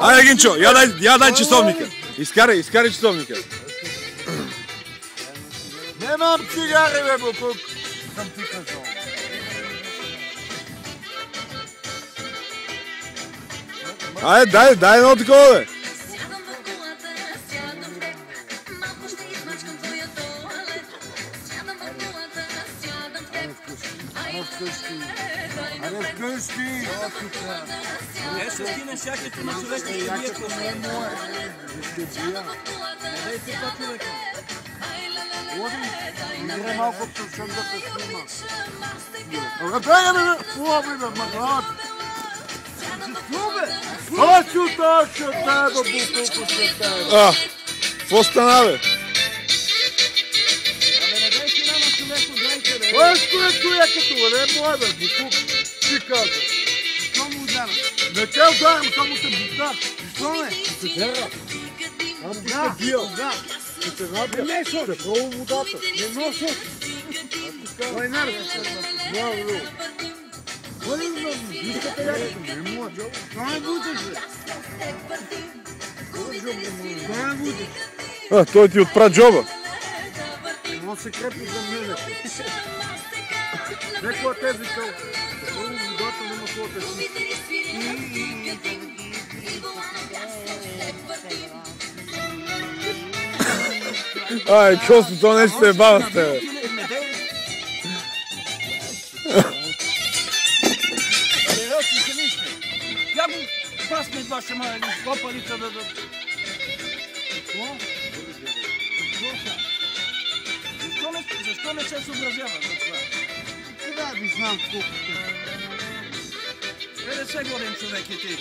Айде, Гинчо, я дай часовника. Изкарай часовника. Немам цигари, бе, Букук. Съм ти казал. Айде, дай едно такова, бе. Аре вкъщи! Не ще стигне шакето на човека и вие Не мое. Ще бия. не дайте това човека. Оди, игре малко съм да те снима. Бега, бе! Фуа, бе, магат! Хочу точно тебе, Букук, ще тебе. Какво стана, бе? Абе, не дайте рано човеко, дайте, бе. Кой е човекото, бе? Не мое, бе, Букук. Ти каза. Що му ударам? Не те ударям, само те бутна. Що, бе? Ще те дера. Ам ти ще бия. Ще те набия. Не, Ще пробва водата. Не носи. Кой наред? Браво, бе. Кой е много? Вижте якото. Не мое. Що не будеш, бе? Що не будеш? Той ти отпра джоба. Но се крепи за мене. Некоя те викал. Първо водата няма какво те си. Ай, Косто, то не се бава с тебе. Не дей. Я го пасме два шама или скопалица да... Какво? Защо не се съобразява за това? Да, ви знам колко. Не се годен човек и ти.